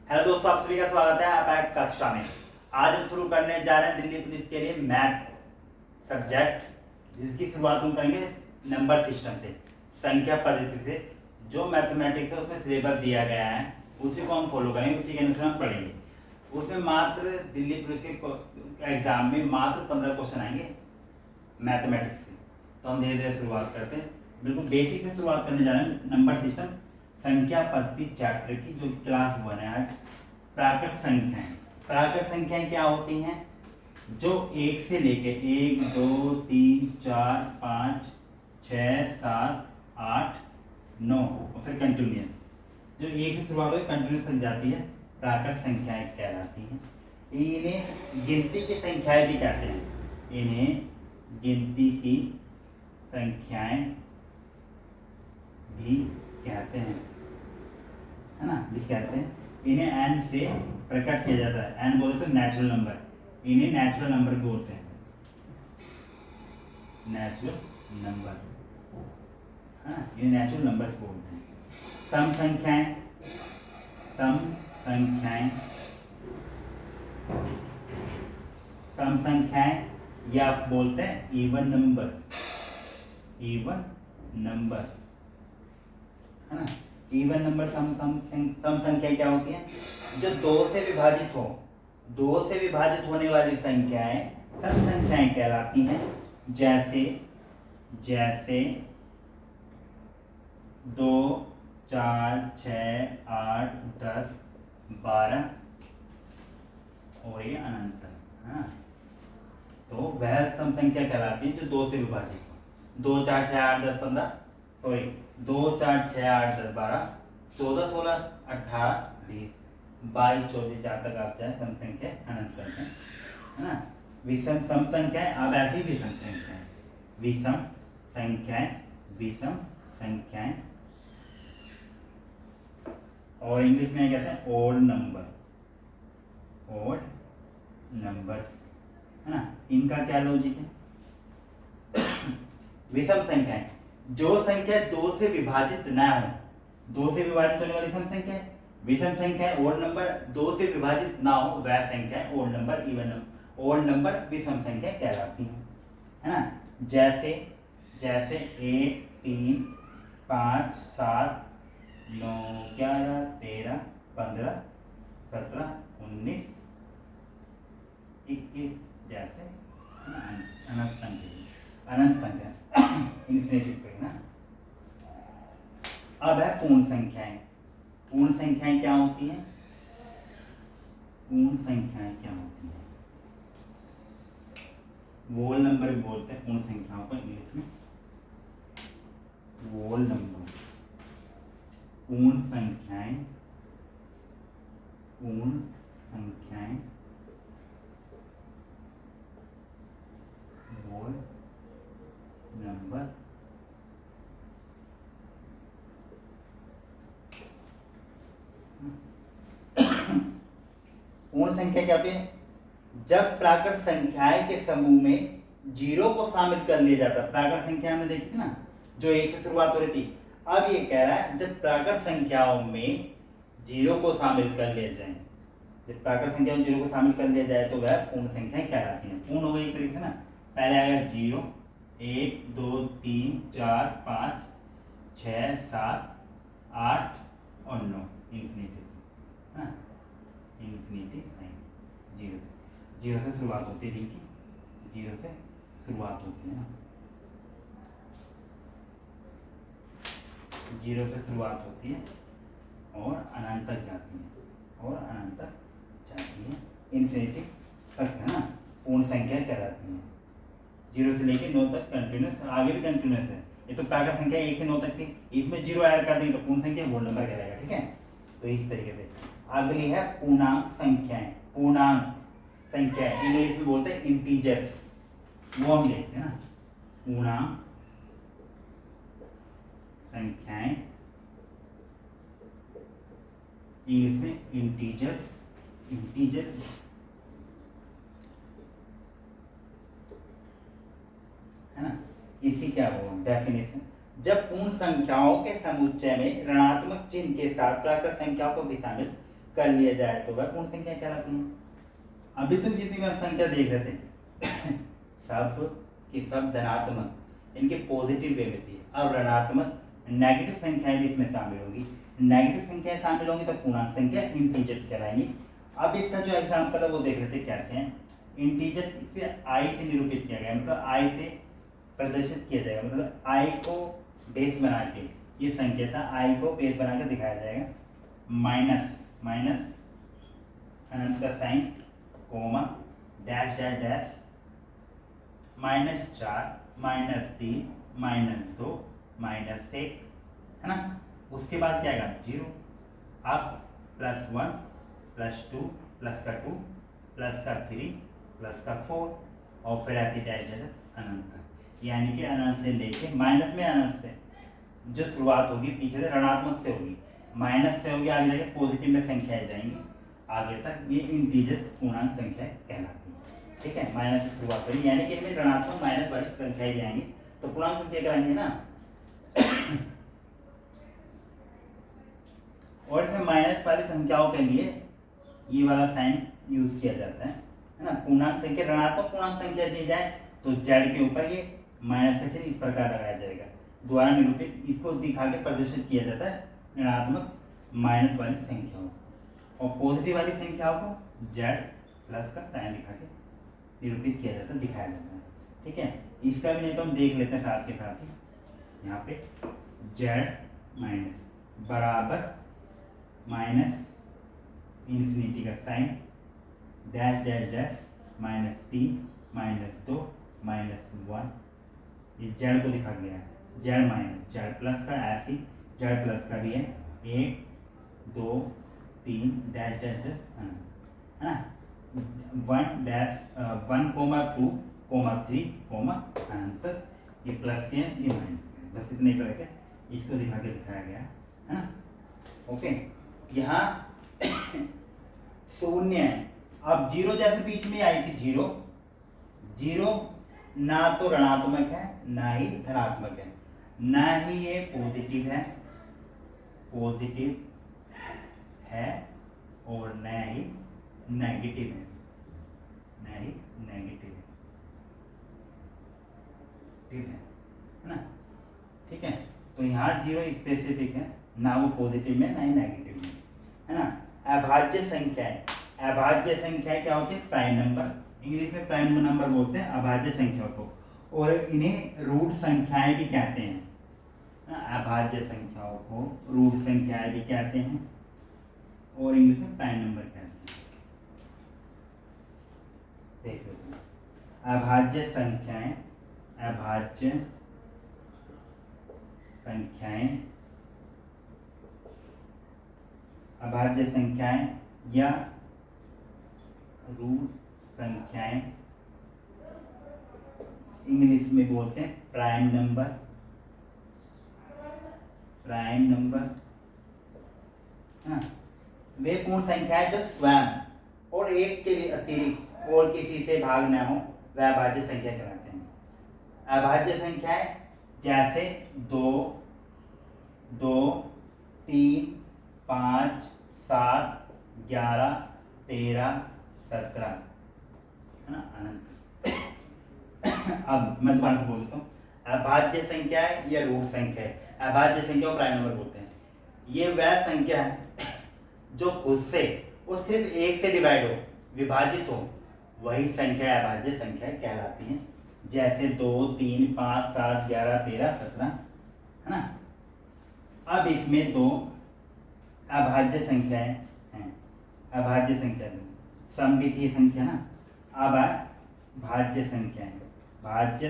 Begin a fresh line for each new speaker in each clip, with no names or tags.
Hello दोस्तों, आप सभी का स्वागत है आप एक कक्षा में। आज हम शुरू करने जा रहे हैं दिल्ली पुलिस के लिए मैथ सब्जेक्ट, जिसकी शुरुआत हम करेंगे नंबर सिस्टम से, संख्या पद्धति से। जो मैथमेटिक्स है उसमें सिलेबस दिया गया है उसी को हम फॉलो करेंगे, उसी के अनुसार हम पढ़ेंगे। उसमें मात्र दिल्ली पुलिस के एग्जाम में मात्र 15 क्वेश्चन आएंगे मैथमेटिक्स से। तो हम धीरे धीरे शुरुआत करते हैं, बिल्कुल बेसिक से शुरुआत करने जा रहे हैं। नंबर सिस्टम संख्या पद्धति चैप्टर की जो क्लास 1 है आज। प्राकृत संख्याएं, प्राकृत संख्याएं क्या होती हैं? जो एक से लेके 1 2 3 4 5 6 7 8 9 और फिर कंटिन्यूस, जो एक से शुरुआत होगी कंटिन्यूस तक जाती है, प्राकृत संख्याएं कहलाती हैं। इन्हें गिनती की संख्याएं भी कहते हैं, इन्हें गिनती की संख्याएं भी कहते हैं, है ना, भी कहते हैं। इन्हें n से प्रकट किया जाता है। n बोलते तो नेचुरल नंबर, इन्हें नेचुरल नंबर बोलते हैं, नेचुरल नंबर, हाँ, ये नेचुरल नंबर बोलते हैं। सम संख्याएं, सम संख्याएं, सम संख्याएं या बोलते हैं इवन नंबर, इवन नंबर, है ना। इवन नंबर सम संख्या क्या होती है? जो 2 से विभाजित हो, 2 से विभाजित होने वाली संख्याएं सम संख्याएं कहलाती हैं। जैसे जैसे 2 4 6 8 10 12 और ये अनंत, हाँ, तो वह सम संख्या कहलाती है जो 2 से विभाजित हो। 2 4 6 8 10 15 सॉरी 2 4 6 8 10 12 14 16 18 20 22 24 जहाँ तक आप जाए सम संख्या अनंत करते हैं, है ना। विषम सम संख्याएं, अब ऐसी विषम संख्याएं, विषम संख्याएं, विषम संख्याएं, और इंग्लिश में कहते हैं ओड नंबर, ओड नंबर्स, है ना। इनका क्या लॉजिक है? विषम संख्याएं, जो संख्या 2 से विभाजित न हो, 2 से विभाजित होने वाली सम संख्या है। विषम संख्या ओड नंबर, 2 से विभाजित ना हो वह संख्या odd number, even number, odd number विषम संख्या कहलाती है ना। जैसे जैसे 1 3 5 7 9 11 13 15 17 19 21 जैसे अनंत संख्या, अनंत संख्या इन्फिनिटिव पे ना। अब है पूर्ण संख्याएं। पूर्ण संख्याएं क्या होती हैं? पूर्ण संख्याएं क्या होती हैं? वोल नंबर भी बोलते हैं पूर्ण संख्याओं को इंग्लिश में, वोल नंबर। पूर्ण संख्याएं, पूर्ण संख्याएं, वोल नंबर। पूर्ण संख्या क्या होती है? जब प्राकृत संख्याएं के समूह में 0 को शामिल कर लिया जाता है। प्राकृत संख्या हमने देखी थी ना, जो 1 से शुरुआत हो रही थी। अब ये कह रहा है जब प्राकृत संख्याओं में 0 को शामिल कर लिया जाए, जब प्राकृत संख्याओं में 0 को शामिल कर लिया जाए तो वह पूर्ण संख्याएं कहलाती हैं। पूर्ण हो गई एक तरीके से ना, पहले आएगा 0 1 2 3 4 5 6 7 8 और 9 इन्फिनिटी, हाँ, इन्फिनिटी साइन, 0 से शुरुआत होती है दिन की, 0 से शुरुआत होती है, 0 से शुरुआत होती है और अनंत तक जाती है, और अनंत तक जाती है, इन्फिनिटी तक, है ना। पूर्ण संख्या कहलाती है। 0 से लेके 9 तक कंटिन्यूस, आगे भी कंटिन्यूस है। ये तो प्राकृत संख्या 1 से 9 तक थी, इसमें 0 ऐड कर देंगे तो पूर्ण संख्या वोल नंबर कहलाएगा, ठीक है। तो इस तरीके से अगली है पूर्णांक संख्याएं। पूर्णांक संख्या इंग्लिश में बोलते हैं इंटीजर्स, वो हम देखते हैं ना। पूर्णांक संख्याएं इंग्लिश में इंटीजर्स, इंटीजर्स, है ना। इसकी क्या वो डेफिनेशन? जब पूर्ण संख्याओं के समुच्चय में ऋणात्मक चिन्ह के साथ प्राकृत संख्याओं को भी शामिल कर लिया जाए तो वह पूर्ण संख्या कहलाती है। अभी तो जितनी भी हम संख्या देख रहे थे सब की सब धनात्मक इनके पॉजिटिव वे में थी। अब ऋणात्मक नेगेटिव संख्याएं भी इसमें शामिल होंगी। नेगेटिव संख्याएं शामिल होंगी तो पूर्णांक संख्या इंटीजर्स कहलाएंगी। अब इसका जो एग्जाम्पल है वो देख रहे थे कैसे हैं। इंटीजर से आई से निरूपित किया गया, मतलब आई से प्रदर्शित किया जाएगा, मतलब आई को बेस बना के ये संख्या था, आई को बेस बना के दिखाया जाएगा। माइनस माइनस अनंत का sign comma dash dash dash -4 -3 -2 -1 है ना। उसके बाद क्या आएगा 0, अब +1 +2 +2 +3 +4 और फिर ऐसी डैश डैश अनंत का, यानी कि अनंत से लेके माइनस में अनंत से जो शुरुआत होगी पीछे से ऋणात्मक से होगी, माइनस से होगी, आगे जाके पॉजिटिव में संख्याएं जाएंगी आगे तक, ये इंटीजर पूर्णांक संख्या कहलाती है। ठीक है, माइनस से शुरुआत होगी यानी कि इनमें ऋणात्मक माइनस वाली संख्याएं भी आएंगी तो पूर्णांक संख्या कहलाएंगे ना। और इसमें माइनस वाली संख्याओं के लिए ये वाला साइन यूज किया जाता है ना। पूर्णांक संख्या ऋणात्मक पूर्णांक संख्या दी जाए तो जेड के ऊपर ये माइनस का चिन्ह इस प्रकार लगाया जाएगा, द्वारा निरूपित इसको दिखा के प्रदर्शित किया जाता है ऋणात्मक माइनस वाली संख्याओं, और पॉजिटिव वाली संख्याओं को जेड प्लस का साइन दिखा के निरूपित किया जाता है, दिखाया जाता है। ठीक है, इसका भी नहीं तो हम देख लेते हैं साथ के साथ ही। यहाँ पे जेड माइनस बराबर माइनस इन्फिनिटी का साइन डैश डैश डैश -3 -2 -1, ये जेड को दिखा गया है, जेड माइनस जेड प्लस का ऐसी जेड प्लस का भी है 1 2 3 डैश डैश डैश है ना, 1,2,3, अनंत, ये प्लस के हैं ये माइनस के, बस इतने ही करके इसको दिखा के दिखाया गया है ना। ओके, यहाँ शून्य है, अब जीरो जैसे बीच में आई थी जीरो, जीरो ना तो ऋणात्मक है ना ही धनात्मक है, ना ही ये पॉजिटिव है और न ही नेगेटिव है, ठीक है ना। ठीक है, तो यहाँ जीरो स्पेसिफिक है, ना वो पॉजिटिव में ना ही नेगेटिव में, है ना। अभाज्य संख्याएं क्या होती है, प्राइम नंबर, इंग्लिश में प्राइम नंबर बोलते हैं अभाज्य संख्या को, और इन्हें रूट संख्याएं भी कहते हैं। अभाज्य संख्याओं को रूट संख्याएं भी कहते हैं और इंग्लिश में प्राइम नंबर कहते हैं। देख लो, अभाज्य संख्याएं या रूट संख्याएं इंग्लिश में बोलते हैं प्राइम नंबर, हाँ। वे पूर्ण संख्याएं जो स्वयं और एक के अतिरिक्त और किसी से भाग न हो वह अभाज्य संख्या कहलाते हैं। अभाज्य संख्याएं जैसे 2 2 3 5 7 11 13 17 है ना, अनंत। अब मैं दोबारा बोल देता हूँ, अभाज्य संख्या है या रूट संख्या है, अभाज्य संख्या को प्राइम नंबर बोलते हैं। ये वह संख्या है जो खुद से वो सिर्फ एक से डिवाइड हो, विभाजित हो, वही संख्या अभाज्य संख्या कहलाती है। जैसे 2 3 5 7 11 13 17 है ना। अब इसमें दो अभाज्य संख्याएं हैं, अभाज्य संख्या सममितीय संख्या ना। अब भाज्य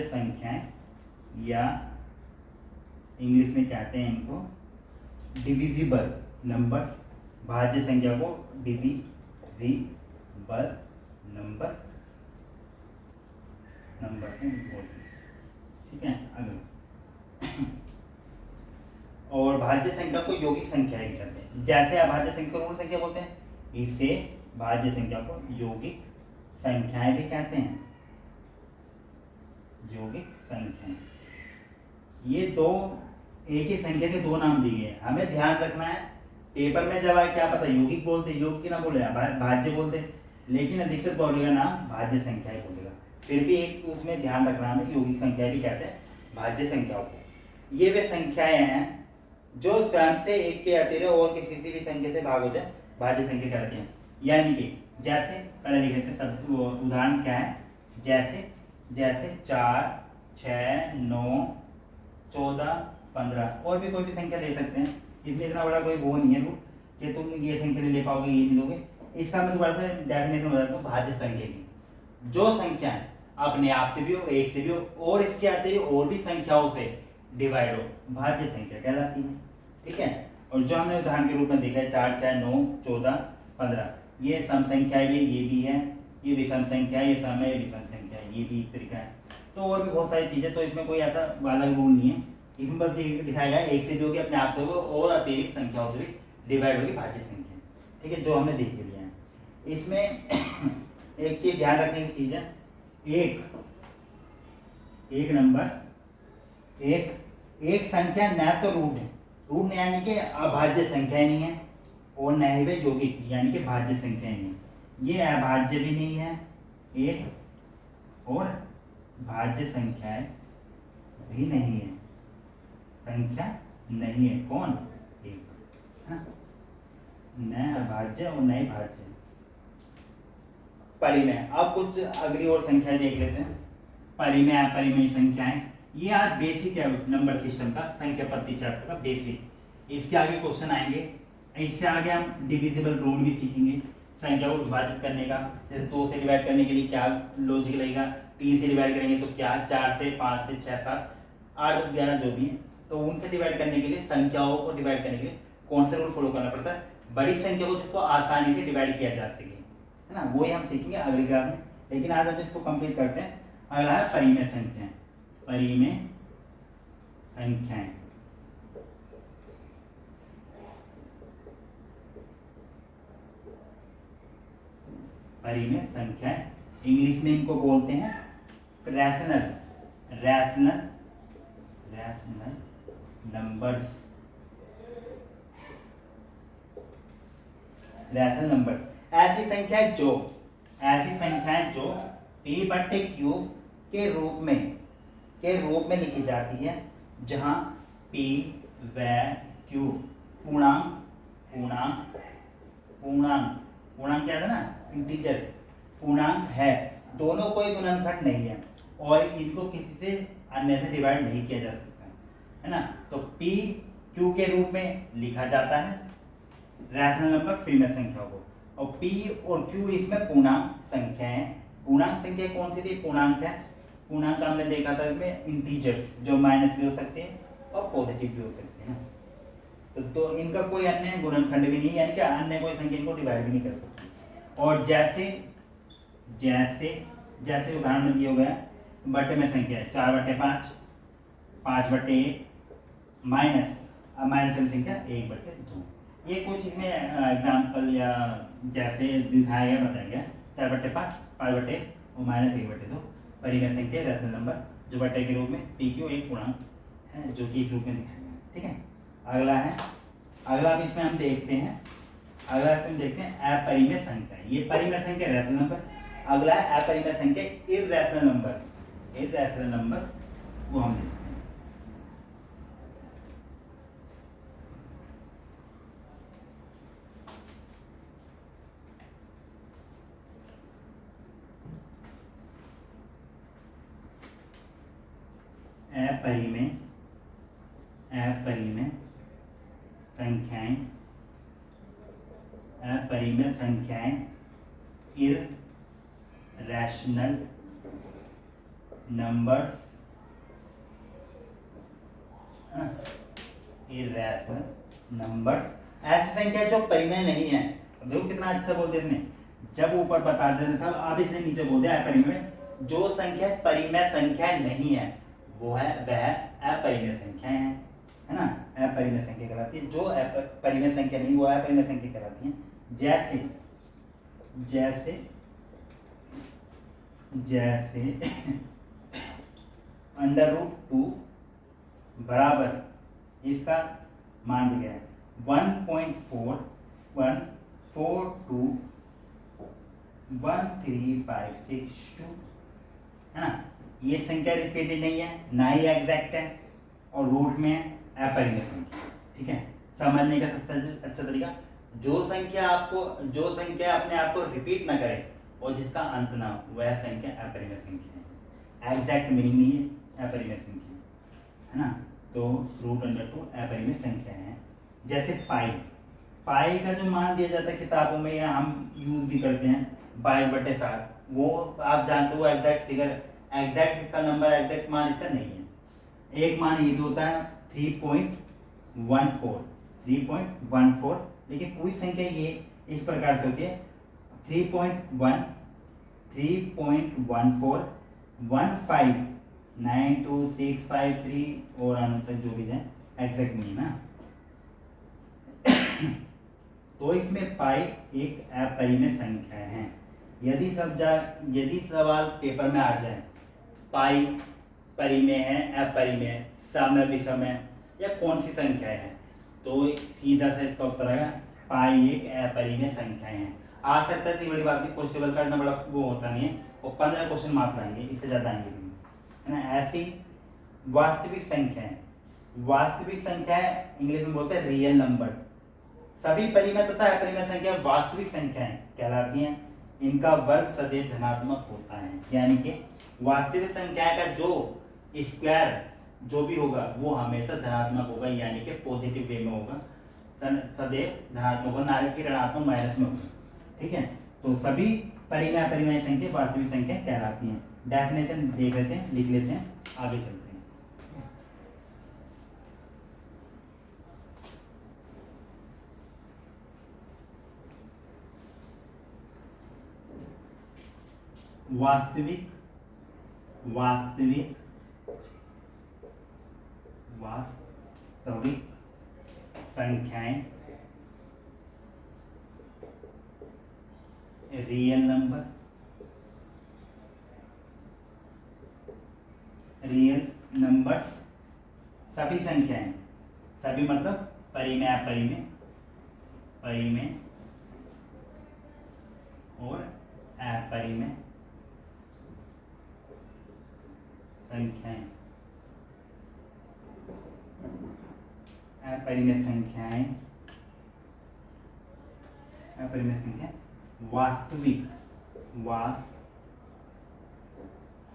संख्याएं या इंग्लिश में कहते हैं इनको डिविजिबल नंबर्स, भाज्य संख्या को डिविजिबल नंबर बोलते हैं। ठीक है, अगला और भाज्य संख्या को यौगिक संख्या ही कहते हैं। जैसे अभाज्य संख्या को ऋण संख्या बोलते हैं, इसे भाज्य संख्या को यौगिक संख्याएं भी कहते हैं। यौगिक संख्याएं, ये दो एक ही संख्या के दो नाम दिए हैं। हमें ध्यान रखना है पेपर में जब आए क्या पता यौगिक बोलते, योग की ना बोले भाज्य बोलते, लेकिन अधिकतर बोलेगा नाम भाज्य संख्या ही बोलेगा। फिर भी एक उसमें ध्यान रखना है, यौगिक संख्या भी कहते हैं भाज्य संख्याओं को। ये वे संख्याएं हैं जो स्वयं से एक के अतिरिक्त और किसी भी संख्या से भाग हो जाए, भाज्य संख्या कहलाती हैं। यानी कि जैसे पहले लिखे थे सब उदाहरण क्या है, जैसे जैसे 4, 6, 9, 14, 15 और भी कोई भी संख्या ले सकते हैं। इसमें इतना बड़ा कोई वो नहीं है रूल कि तुम ये संख्या नहीं ले पाओगे, ये नहीं लोगे। इसका मैं दोबारा से डेफिनेशन बताता हूँ, भाज्य संख्या की जो संख्या अपने आप से भी हो, एक से भी हो और इसके अतिरिक्त और भी संख्याओं से डिवाइड हो, भाज्य संख्या कहलाती है। ठीक है। और जो हमने उदाहरण के रूप में देखा है 4, 6, 9, 14, 15, ये सम संख्या भी, ये भी है, ये विषम संख्या है, ये सम है, ये विषम संख्या है, ये भी एक तरीका है। तो और भी बहुत सारी चीजें, तो इसमें कोई ऐसा अलग रूल नहीं है। इसमें बस दिखाया गया एक से भी होगी, अपने आप से होगी और अतिरिक्त संख्याओं से भी डिवाइड होगी, भाज्य संख्या। ठीक है, जो हमने देख लिया है। इसमें एक चीज ध्यान रखने की चीज है, एक नंबर एक संख्या न तो रूट यानी कि अभाज्य संख्या नहीं है, और न ही वे यौगिक यानी कि भाज्य संख्या नहीं है। ये अभाज्य भी नहीं है एक, और भाज्य संख्याएं भी नहीं है, संख्या नहीं है कौन, एक, है ना। न अभाज्य और न ही भाज्य। परिमेय, अब कुछ अगली और संख्या देख लेते हैं। परिमेय अपरिमेय संख्याएं, ये आज बेसिक है नंबर सिस्टम का, संख्या पद्धति चैप्टर का बेसिक। इसके आगे क्वेश्चन आएंगे, इससे आगे हम डिविजिबल रूल भी सीखेंगे, संख्या को विभाजित करने का। जैसे 2 से डिवाइड करने के लिए क्या लॉजिक लगेगा, 3 से डिवाइड करेंगे तो क्या, 4 से, 5 से, 6, 7, 8, 10, 11 जो भी है, तो उनसे डिवाइड करने के लिए, संख्याओं को डिवाइड करने के लिए कौन सा रूल फॉलो करना पड़ता है, बड़ी संख्या को जिसको आसानी से डिवाइड किया जा सके, है ना। वही हम सीखेंगे अगली क्लास में, लेकिन आज हम इसको कंप्लीट करते हैं। अगला है परिमेय संख्याएं। परिमेय संख्याएं, परिमेय संख्याएं इंग्लिश में इनको बोलते हैं रैशनल नंबर्स, रैशनल नंबर। ऐसी संख्याएं जो p/q के रूप में लिखी जाती है, जहां p व q पूर्णांक क्या था ना, इंटीजर पूर्णांक है, दोनों कोई गुणनखंड नहीं है और इनको किसी से अन्य से डिवाइड नहीं किया जा सकता, है ना। तो p q के रूप में लिखा जाता है रैशनल नंबर, परिमेय संख्याओं को, और p और q इसमें पूर्णांक संख्या है। पूर्णांक संख्या कौन सी थी, पूर्णांक है, पूर्णांक हमने देखा था इसमें इंटीजर्स, जो माइनस भी हो सकते हैं और पॉजिटिव भी हो सकते हैं। तो इनका कोई अन्य गुणनखंड भी नहीं, यानी कि अन्य कोई संख्या इनको डिवाइड भी नहीं कर सकती। और जैसे उदाहरण में दिया गया बटे में संख्या 4/5, 5/1, माइनस में संख्या 1/2। ये कुछ इसमें एग्जाम्पल या जैसे दिखाया गया, बताया गया 4/5, 5/1 और -1/2 परिमेय संख्या रैशनल नंबर, जो बटे के रूप में PQ एक पूर्णांक है, जो कि इस रूप में दिखाया गया। ठीक है। अगला अब इसमें हम देखते हैं, अपरिमेय संख्या। ये परिमेय संख्या रैशनल नंबर। अगला है अपरिमेय संख्या इर्रेशनल नंबर, वो हम देखते हैं। अपरिमेय संख्याएं इर्रेशनल नंबर्स, ऐसी संख्या जो परिमेय नहीं है। देखो कितना अच्छा बोलते इसमें, जब ऊपर बता देते सब, अब इसने नीचे बोल दिया अपरिमेय। जो संख्या परिमेय संख्या नहीं है वह अपरिमेय संख्या है ना, अपरिमेय संख्या कहलाती है। जो परिमेय संख्या नहीं वो अपरिमेय संख्या कहलाती है। जैसे √2 बराबर, इसका मान दिया है 1.41421356 है ना। ये संख्या रिपीटेड नहीं है, ना ही एग्जैक्ट है, और रूट में है अपरिमेय संख्या। ठीक है, समझने का सबसे अच्छा तरीका, जो संख्या अपने आप को रिपीट ना करे और जिसका अंत ना हो, वह संख्या अपरिमेय संख्या है। एग्जैक्ट मीनिंग नहीं है, अपरिमेय संख्या है ना। तो √2 अपरिमेय संख्या है। जैसे पाई का जो मान दिया जाता है किताबों में, या हम यूज भी करते हैं 22/7, वो आप जानते हो एग्जैक्ट फिगर, एग्जैक्ट इसका नंबर, एग्जैक्ट मान इसका नहीं है। एक मान ये भी होता है 3.14, लेकिन पूरी संख्या ये इस प्रकार से होती है 3.1, 3.14, 1592653 और अनंत तक जो भी जाए, एग्जैक्ट नहीं ना। तो इसमें पाई एक अपरिमेय संख्या है। यदि सवाल पेपर में आ जाए पाई परिमेय है, अपरिमेय, समय विषमय या कौन सी संख्या है, तो सीधा से इसका उत्तर आएगा पाई एक अपरिमेय संख्या है। आ सकता है, बड़ी बात नहीं, क्वेश्चन का इतना बड़ा वो होता नहीं है, और 15 क्वेश्चन मात्र आएंगे, इससे ज्यादा आएंगे नहीं, है ना। ऐसी वास्तविक संख्या है, इंग्लिश में बोलते हैं रियल नंबर। सभी परिमेय तथा अपरिमेय संख्या वास्तविक संख्याएं कहलाती हैं। इनका वर्ग सदैव धनात्मक होता है, यानी कि वास्तविक संख्या का जो स्क्वायर जो भी होगा वो हमेशा धनात्मक होगा, यानी कि पॉजिटिव वे में होगा, सदैव धनात्मक होगा, ना कि ऋणात्मक माइनस में होगा। ठीक है, तो सभी परिमेय अपरिमेय संख्या वास्तविक संख्या कहलाती हैं। डेफिनेशन देख लेते हैं, लिख लेते हैं, आगे चलते हैं। वास्तविक संख्याएं रियल नंबर्स, सभी संख्याएं, सभी मतलब परिमेय अपरिमेय और अपरिमेय संख्याएं, अपरिमेय संख्या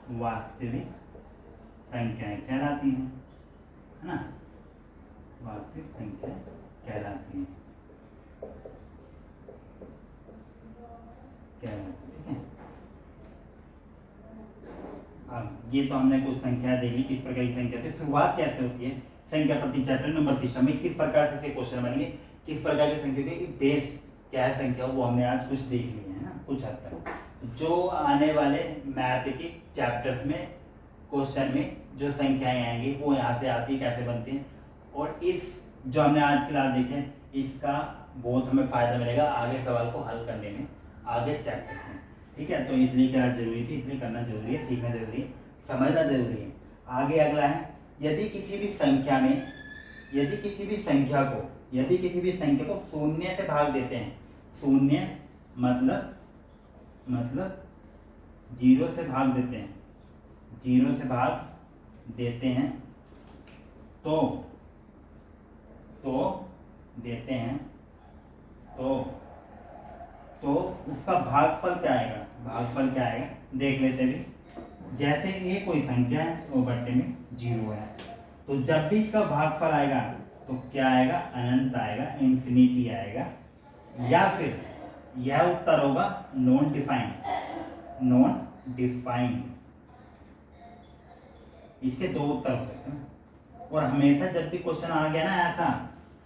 वास्तविक संख्याएं कहलाती हैं, है ना। वास्तविक संख्या कहलाती हैं, ठीक है। अब ये तो हमने कुछ संख्या दे ली, किस प्रकार की संख्या से शुरुआत कैसे होती है, संख्या प्रति चैप्टर नंबर सिस्टम में किस प्रकार से क्वेश्चन बनेंगे, किस प्रकार की संख्या के बेस क्या है संख्या, वो हमने आज कुछ देख लिया है ना, कुछ हद तक। जो आने वाले मैथ के चैप्टर्स में क्वेश्चन में जो संख्याएं आएंगी वो यहाँ से आती कैसे बनती हैं, और इस जो हमने आज क्लास देखे इसका बहुत हमें फायदा मिलेगा आगे सवाल को हल करने में, आगे चैप्टर में। ठीक है, तो इसलिए क्या जरूरी थी, इसलिए करना जरूरी है, सीखना जरूरी है, समझना जरूरी है। आगे अगला है, यदि किसी भी संख्या को शून्य से भाग देते हैं, शून्य मतलब 0 से भाग देते हैं, 0 से भाग देते हैं तो उसका भागफल क्या आएगा, देख लेते भी। जैसे ये कोई संख्या है वो बट्टे में 0 है, तो जब भी इसका भागफल आएगा तो क्या आएगा, अनंत आएगा, इंफिनिटी आएगा, या फिर यह उत्तर होगा नॉन डिफाइंड। इसके दो उत्तर हो सकते हैं, और हमेशा जब भी क्वेश्चन आ गया ना ऐसा,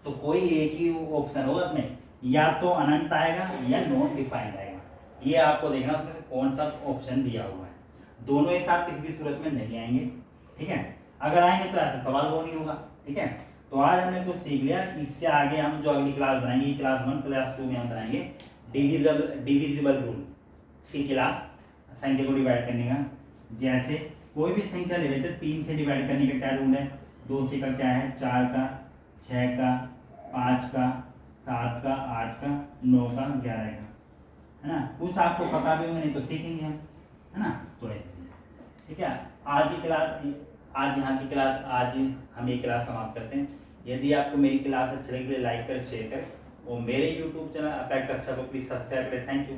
तो कोई एक ही ऑप्शन होगा उसमें, या तो अनंत आएगा या नॉन डिफाइंड आएगा। ये आपको देखना उसमें से कौन सा ऑप्शन दिया हुआ है, दोनों एक साथ किसी भी सूरत में नहीं आएंगे। ठीक है, अगर आएंगे तो ऐसा सवाल वो नहीं होगा। ठीक है, तो आज हमने कुछ सीख लिया, इससे आगे हम जो अगली क्लास बनाएंगे, क्लास 1 क्लास 2 में हम बनाएंगे डिविजिबल रूल, सी क्लास, संख्या को डिवाइड करने का। जैसे कोई भी संख्या ले लेते, 3 से डिवाइड करने का क्या रूल है, 2 से का क्या है, 4 का, 6 का, 5 का, 7 का, 8 का, 9 का, 11 का, है ना। कुछ आपको पता भी होंगे, नहीं तो सीखेंगे हम, है ना। तो ऐसे ठीक है। आज की क्लास, आज यहाँ की क्लास, आज हम ये क्लास समाप्त करते हैं। यदि आपको मेरी क्लास अच्छी लगी तो लाइक करें, शेयर करें और मेरे यूट्यूब चैनल अपेक्स कक्षा को प्लीज़ सब्सक्राइब करें। Thank you.